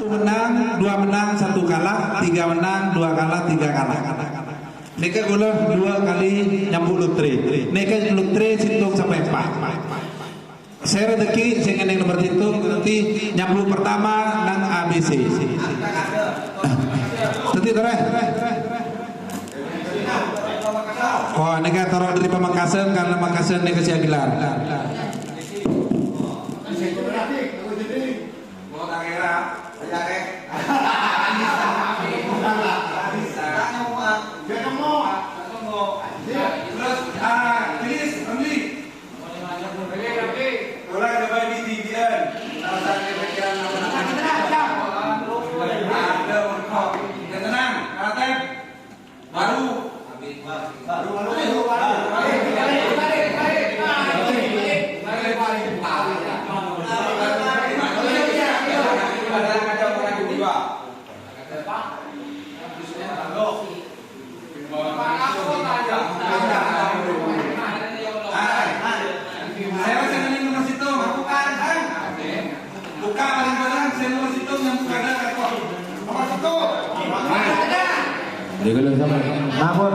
menang, 2 menang, 1 kalah, 3 menang, 2 kalah, 3 kalah. Neka gula 2 kali nyambut lotre. Neka lotre situng sampai 4. Saya rezeki saya ngeneng nomor hitung nanti nyambut pertama nang ABC. Nanti tore. Oh, neka taruh dari Pamekasan karena Pamekasan neka siap gelar.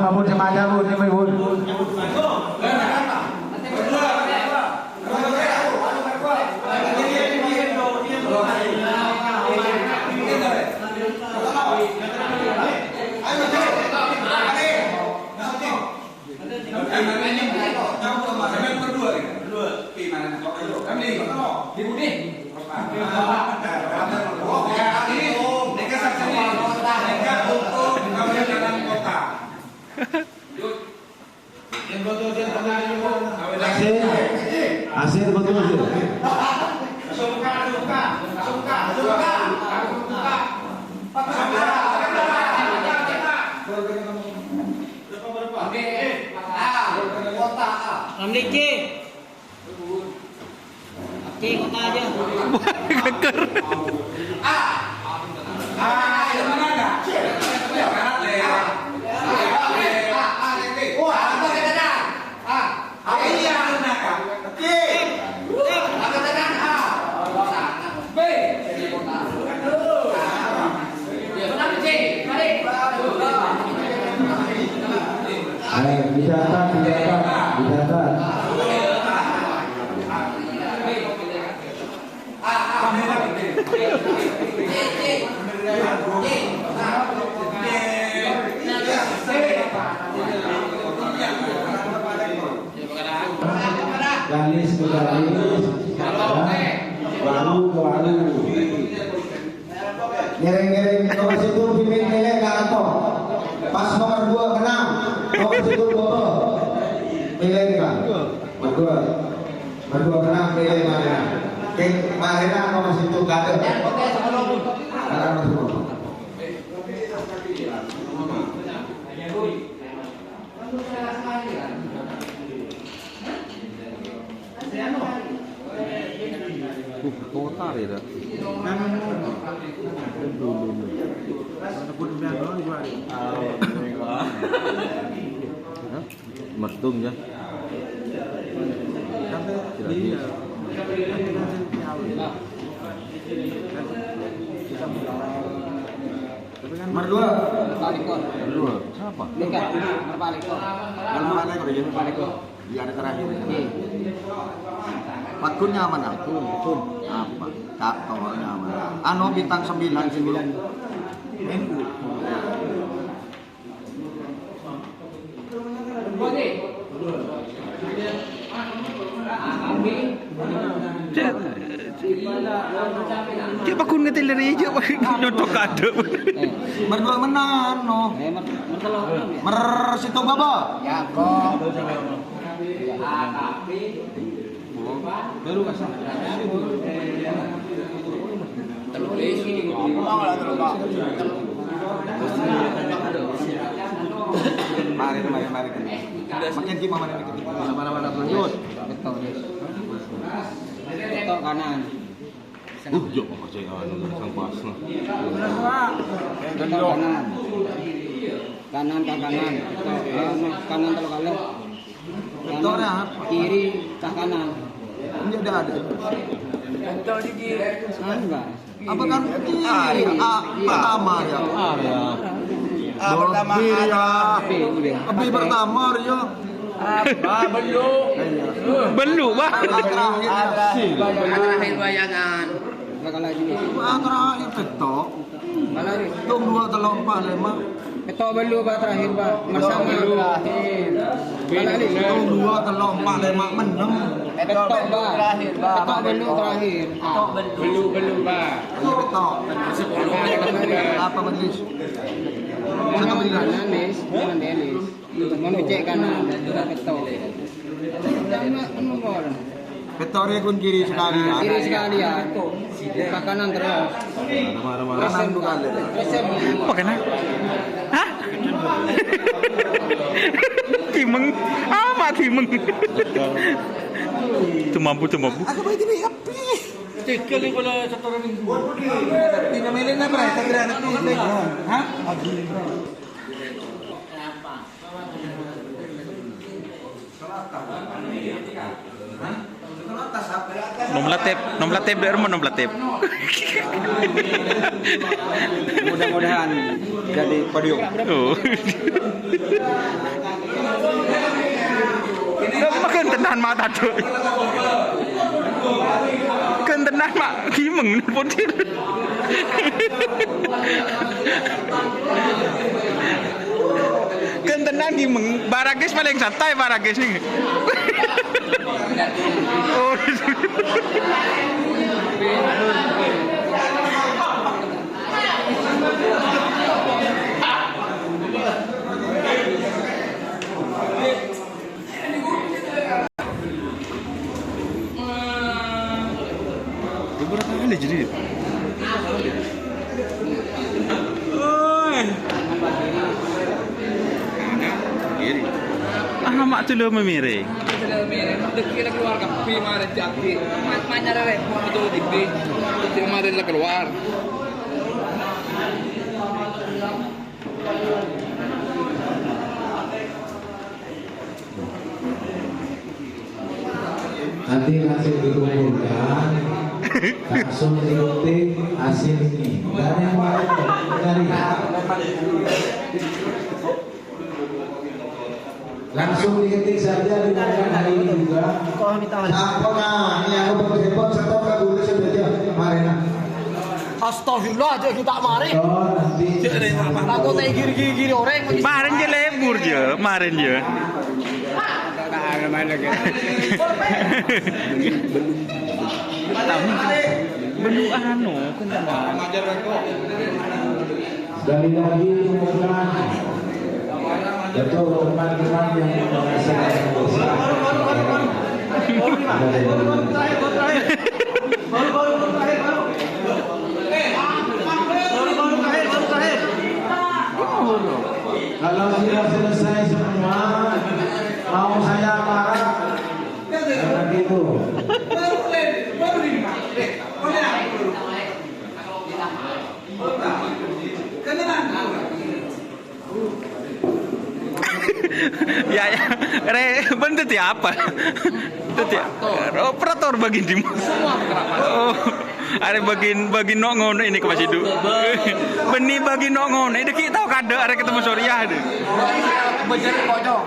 Mabun sama aja bun, ini bun. Asir betul sih. Amliki. Oke, kota aja. Dicatat. Galis ke galis, walu ke walu. Ngereng-ngereng nomor situ pimpin nilai ke kantor. Pas nomor 2 menang, nomor situ bobo. Nilai kan? Nomor 2 menang nilai mana? Kek mana nomor situ gak ada. Karena nomor 2. Kota ya. Mertung ya. Nomor 2. Siapa? Dia ada terakhir. Pakunnya mana? Pakun. Apa? Kaktornya mana? Anu bintang 9. NU. Cik pakun ngetel dari aja pakai nyotok kado. Berdua menang no. Mer situ baba. Ya kok. Baru kasih. Mari. Makin gimana ini? Mana lanjut. Betul kanan. Jok apa sih sang pas. Kanan. Kanan kalau kali. Betornya apa? Kiri ke kanan. Ini udah ada. Enggak. Apa kan? Pertama ya. Pertama Abi pertama ya. Belu bah. Terakhir bayangan. Terakhir petok. Malari. Tung 2 3 4 5. Petok belu ba terakhir ba? Bersama terakhir. Malari. Tung 2 3 4 5 6. Petok ba terakhir ba? Petok belu terakhir. Belu ba. Petok. Apa majlis? Kanan Nis, kanan Delis. Memecek kanan petok. Jangan bola. Petornya pun kiri sekali. Kiri sekali ya. Buka kanan terus. Kanan bukan. Apa kena? Hah? Timeng. Apa timeng? Tu mampu. Aku baik ini api. Tiga ni bola satu orang minggu. Tina melin na ba? Tagra na ni. Ha? Nom latep dari rumah nom latep. Mudah-mudahan jadi podium. Oh. Makan tenan mata tu. Kan tenan mak kimeng pun dia. Kan tenan kimeng. Baragis paling santai baragis ni. Oh. Berapa kali jadi? Mak tu lo memiring. Deki lah keluar kapi mana jaki. Mana rere itu deki. Itu kemarin lah keluar. Nanti langsung dikumpulkan, langsung diketik hasilnya. Dan yang lain dari langsung diketik saja dengan hari ini juga. Apa nah? Ini aku berheboh satu ke dulu saja kemarin. Astagfirullah aja kita mari. Oh, nanti Aku tak giri orang. Kemarin je lebur je, kemarin je. Belu anu kan sekali lagi umumkan betul teman-teman yang merasakan dosa. Kalau sudah selesai semua, mau saya marah, jangan gitu. Ya, bentuk apa? Operator bagi di oh, ada bagi nongon ini ke masih dulu. Benih bagi nongon ini kita tahu kada ada ketemu Suriah deh. Berjari pojok.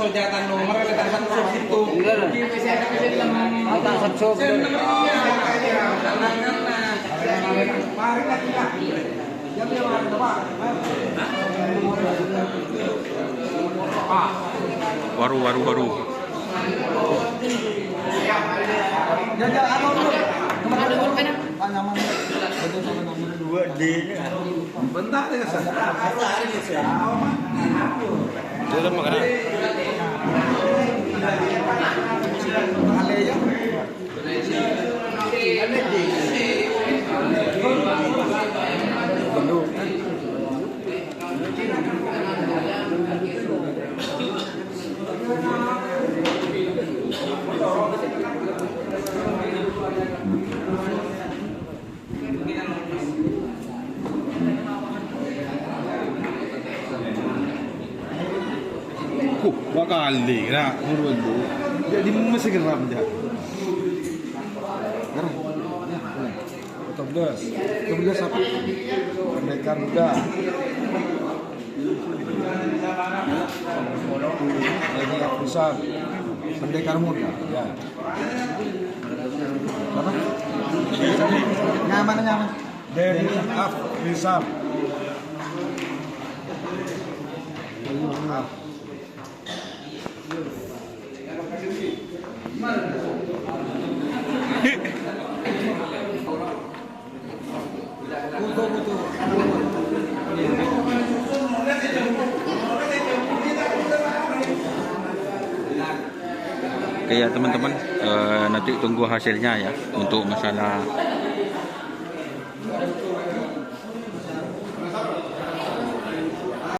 Soljatan nomor kita satu situ. Kita satu. Waru. Bentar ya, Dalam makanan. Dua kali, nah, menurut lu. Jadi masih geram dia. Geram. Kemudian apa? Pendekar muda. Lagi Afrizal. Pendekar muda. Ya. Apa? Nyaman. Dari Afrizal. Oke ya teman-teman, nanti tunggu hasilnya ya untuk masalah